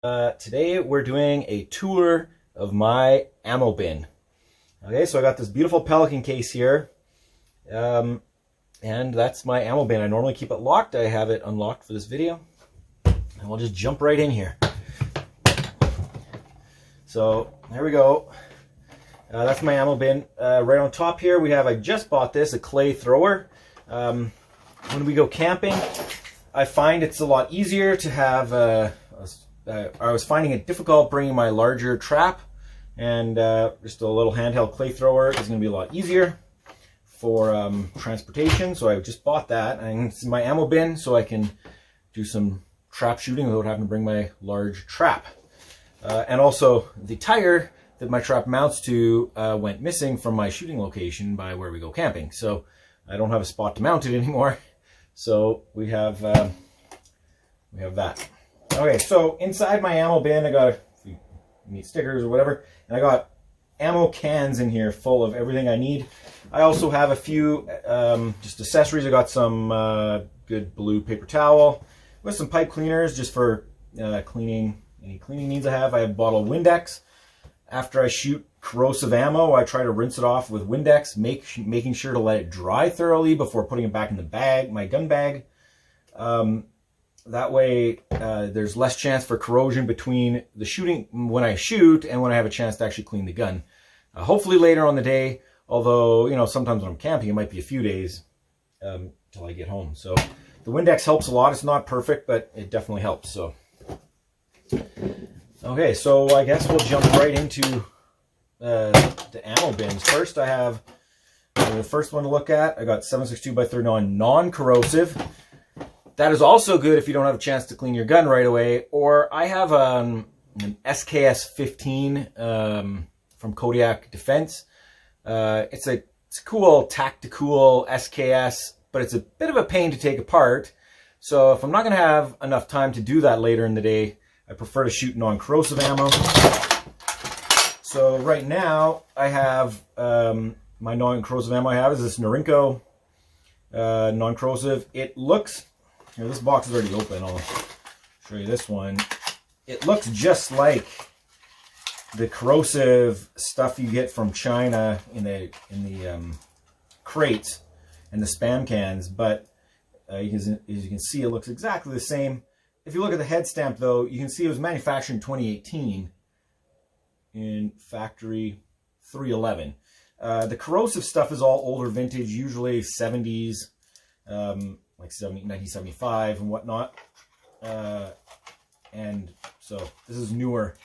Today we're doing a tour of my ammo bin. Okay, so I got this beautiful Pelican case here, and that's my ammo bin. I normally keep it locked. I have it unlocked for this video, and we'll just jump right in here. So there we go. That's my ammo bin. Right on top here we have, I just bought this, a clay thrower. When we go camping, I find it's a lot easier to have I was finding it difficult bringing my larger trap, and just a little handheld clay thrower is going to be a lot easier for transportation. So I just bought that, and it's in my ammo bin so I can do some trap shooting without having to bring my large trap. And also the tire that my trap mounts to went missing from my shooting location by where we go camping. So I don't have a spot to mount it anymore. So we have that. Okay, so inside my ammo bin, I got a few neat stickers or whatever, and I got ammo cans in here full of everything I need. I also have a few just accessories. I got some good blue paper towel with some pipe cleaners just for cleaning any cleaning needs I have. I have a bottle of Windex. After I shoot corrosive ammo, I try to rinse it off with Windex, making sure to let it dry thoroughly before putting it back in the bag, my gun bag. That way, there's less chance for corrosion between the shooting, when I shoot, and when I have a chance to actually clean the gun. Hopefully later on the day, although, you know, sometimes when I'm camping, it might be a few days till I get home. So the Windex helps a lot. It's not perfect, but it definitely helps. So, okay, so I guess we'll jump right into the ammo bins. First, I have the first one to look at. I got 7.62 by 39 non-corrosive. That is also good if you don't have a chance to clean your gun right away. Or I have an SKS 15 from Kodiak Defense. It's a cool tactical SKS, but it's a bit of a pain to take apart. So if I'm not going to have enough time to do that later in the day, I prefer to shoot non-corrosive ammo. So right now I have my non-corrosive ammo I have is this Norinco non-corrosive. It looks... Here, this box is already open. I'll show you this one. It looks just like the corrosive stuff you get from China in the crates and the spam cans, but as you can see, it looks exactly the same. If you look at the head stamp, though, you can see it was manufactured in 2018 in factory 311. The corrosive stuff is all older vintage, usually 70s. Like 1975 and whatnot, and so this is newer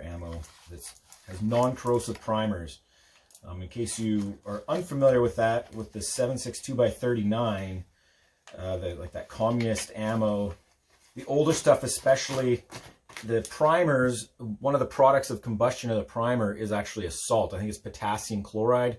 ammo that has non-corrosive primers. In case you are unfamiliar with that, with the 7.62 by 39, like that communist ammo, the older stuff, especially the primers, one of the products of combustion of the primer is actually a salt. I think it's potassium chloride,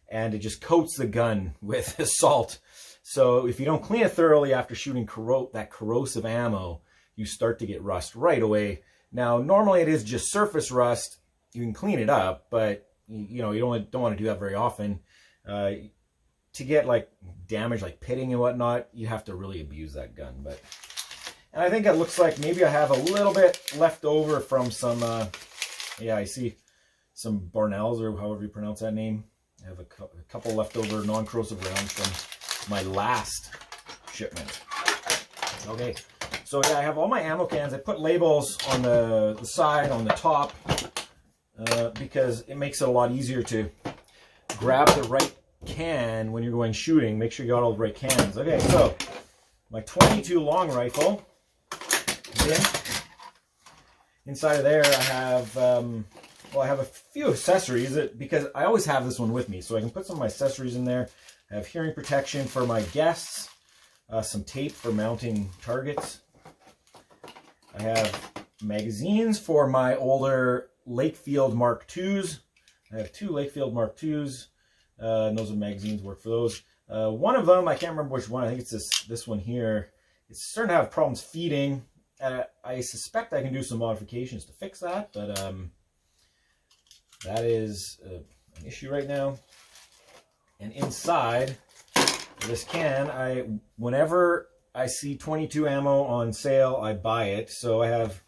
and it just coats the gun with salt. So if you don't clean it thoroughly after shooting that corrosive ammo, you start to get rust right away. Now, normally it is just surface rust. You can clean it up, but you know, you don't want to do that very often. To get like damage, like pitting and whatnot, you have to really abuse that gun. And I think it looks like maybe I have a little bit left over from some. Yeah, I see some Barnells, or however you pronounce that name. I have a couple leftover non-corrosive rounds from my last shipment. Okay, so yeah, I have all my ammo cans. I put labels on the side, on the top, because it makes it a lot easier to grab the right can when you're going shooting. Make sure you got all the right cans. Okay, so my 22 long rifle. Inside of there, I have well, I have a few accessories because I always have this one with me, so I can put some of my accessories in there. I have hearing protection for my guests, some tape for mounting targets. I have magazines for my older Lakefield Mark IIs. I have two Lakefield Mark IIs, and those are magazines, work for those. One of them, I can't remember which one, I think it's this one here. It's starting to have problems feeding. I suspect I can do some modifications to fix that, but that is an issue right now. And inside this can, whenever I see 22 ammo on sale, I buy it. So I have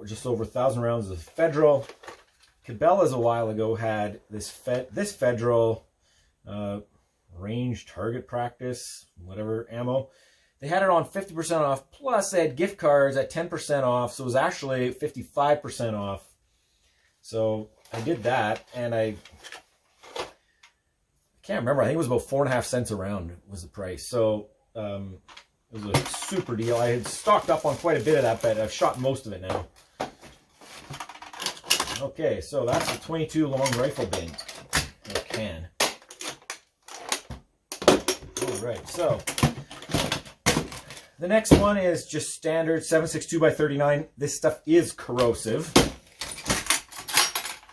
just over 1,000 rounds of Federal. Cabela's a while ago had this Federal range target practice, whatever ammo. They had it on 50% off, plus they had gift cards at 10% off, so it was actually 55% off. So I did that, and I can't remember, I think it was about 4.5 cents a round was the price. So it was a super deal. I had stocked up on quite a bit of that, but I've shot most of it now. Okay, so that's the 22 long rifle bin, or can. All right, so the next one is just standard 7.62 by 39. This stuff is corrosive.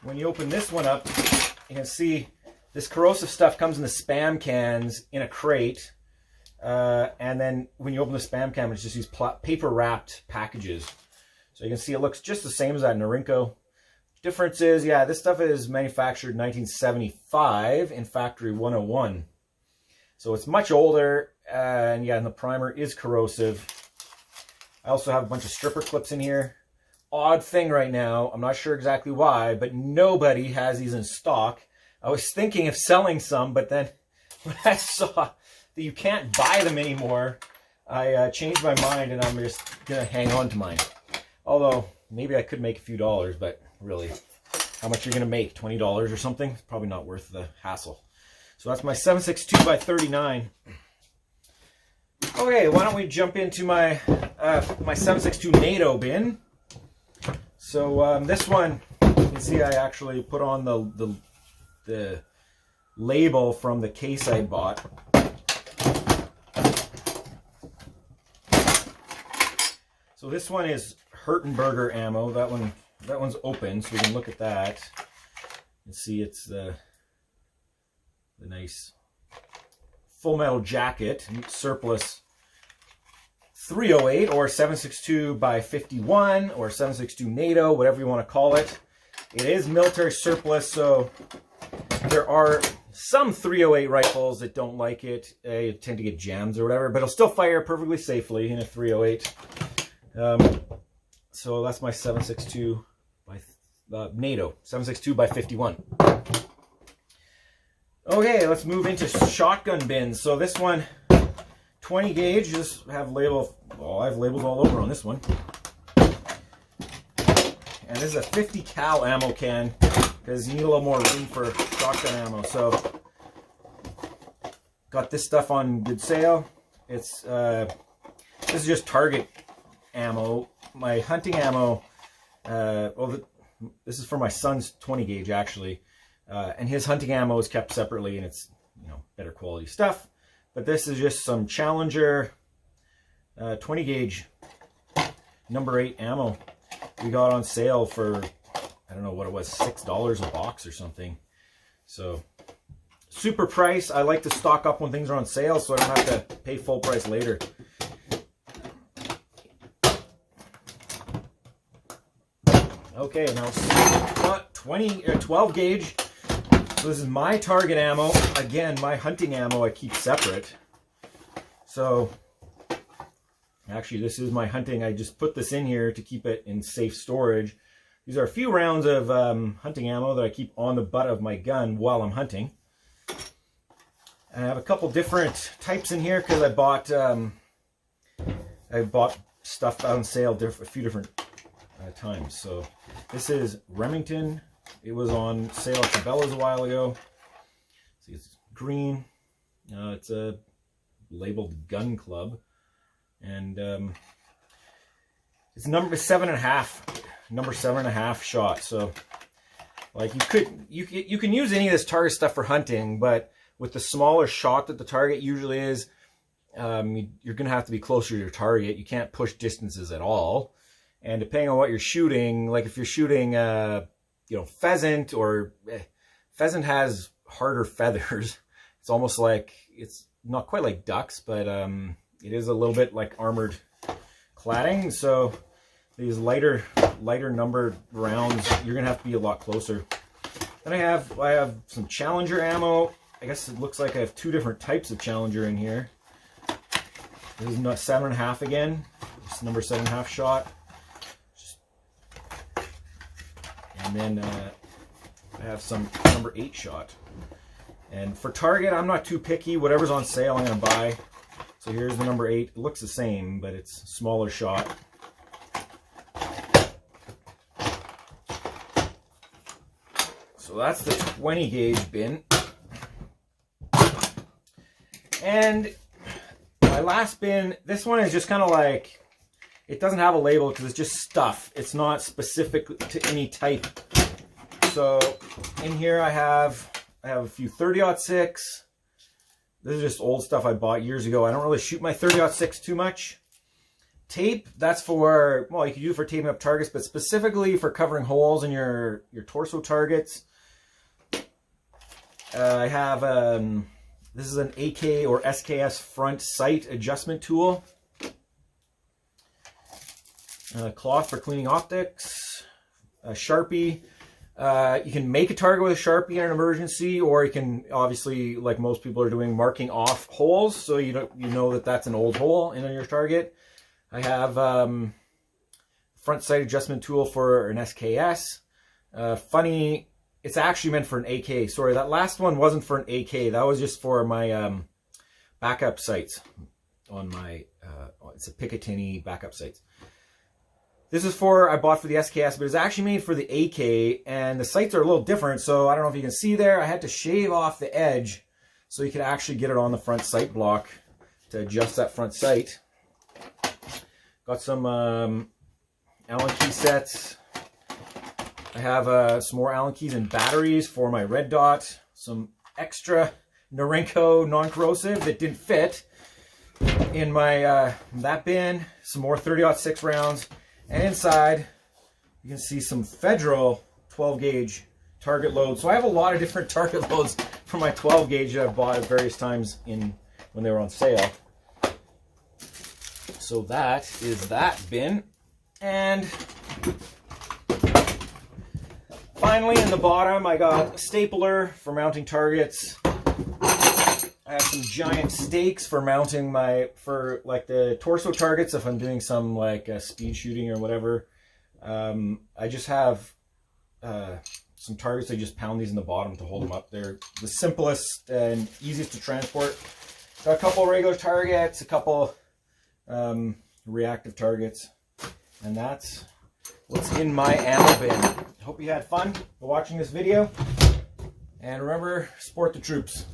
When you open this one up, you can see this corrosive stuff comes in the Spam cans in a crate. And then when you open the Spam can, it's just these paper wrapped packages. So you can see it looks just the same as that Norinco. Difference is, yeah, this stuff is manufactured in 1975 in Factory 101. So it's much older, and yeah, and the primer is corrosive. I also have a bunch of stripper clips in here. Odd thing right now, I'm not sure exactly why, but nobody has these in stock. I was thinking of selling some, but then when I saw that you can't buy them anymore, I changed my mind, and I'm just gonna hang on to mine. Although, maybe I could make a few dollars, but really, how much you're gonna make? $20 or something? It's probably not worth the hassle. So that's my 7.62 by 39. Okay, why don't we jump into my my 7.62 NATO bin. So this one, you can see I actually put on the label from the case I bought. So this one is Hertenberger ammo. That one's open, so we can look at that and see it's the nice full metal jacket, surplus 308 or 7.62 by 51 or 7.62 NATO, whatever you want to call it. It is military surplus, so there are some 308 rifles that don't like it. They tend to get jams or whatever, but it'll still fire perfectly safely in a 308. So that's my 7.62 by NATO, 7.62 by 51. Okay, let's move into shotgun bins. So this one, 20 gauge, just have label. Oh, I have labels all over on this one. And this is a 50 cal ammo can because you need a little more room for shotgun ammo. So got this stuff on good sale. It's this is just Target ammo. My hunting ammo. This is for my son's 20 gauge actually. And his hunting ammo is kept separately, and it's, you know, better quality stuff. But this is just some Challenger 20 gauge number 8 ammo. We got on sale for, I don't know what it was, $6 a box or something. So super price. I like to stock up when things are on sale so I don't have to pay full price later. Okay, now 12 gauge. So this is my target ammo. Again, my hunting ammo I keep separate. So actually this is my hunting. I just put this in here to keep it in safe storage. These are a few rounds of hunting ammo that I keep on the butt of my gun while I'm hunting. And I have a couple different types in here because I bought stuff on sale a few different times. So this is Remington. It was on sale at Cabela's a while ago. See, it's green. It's a labeled Gun Club, and it's number 7.5, number 7.5 shot. So, like, you can use any of this target stuff for hunting, but with the smaller shot that the target usually is, you're gonna have to be closer to your target. You can't push distances at all, and depending on what you're shooting, like if you're shooting you know, pheasant, or pheasant has harder feathers. It's almost like, it's not quite like ducks, but it is a little bit like armored cladding. So these lighter numbered rounds, you're gonna have to be a lot closer. Then I have some Challenger ammo. I guess it looks like I have two different types of Challenger in here. This is 7.5 again. It's number 7.5 shot. And then I have some number 8 shot. And for target, I'm not too picky. Whatever's on sale, I'm going to buy. So here's the number 8. It looks the same, but it's smaller shot. So that's the 20 gauge bin. And my last bin, this one is just kind of like, it doesn't have a label because it's just stuff. It's not specific to any type. So in here I have a few 30-06. This is just old stuff I bought years ago. I don't really shoot my 30-06 too much. Tape, that's for, well, you can use it for taping up targets, but specifically for covering holes in your torso targets. I have, this is an AK or SKS front sight adjustment tool. Cloth for cleaning optics. A Sharpie. You can make a target with a Sharpie in an emergency, or you can, obviously, like most people are doing, marking off holes, so you know that that's an old hole in your target. I have front sight adjustment tool for an SKS. Funny, it's actually meant for an AK. Sorry, that last one wasn't for an AK. That was just for my backup sights on my, it's a Picatinny backup sights. This is I bought for the SKS, but it's actually made for the AK, and the sights are a little different, so I don't know if you can see there. I had to shave off the edge so you could actually get it on the front sight block to adjust that front sight. Got some Allen key sets. I have some more Allen keys and batteries for my red dot. Some extra Norinco non-corrosive that didn't fit in my that bin. Some more 30-06 rounds. And inside, you can see some Federal 12 gauge target loads. So I have a lot of different target loads for my 12 gauge that I've bought at various times when they were on sale. So that is that bin. And finally, in the bottom, I got a stapler for mounting targets. I have some giant stakes for mounting for like the torso targets if I'm doing some like speed shooting or whatever. I just have some targets. I just pound these in the bottom to hold them up. They're the simplest and easiest to transport. Got a couple regular targets, a couple reactive targets, and that's what's in my ammo bin. Hope you had fun watching this video, and remember, support the troops.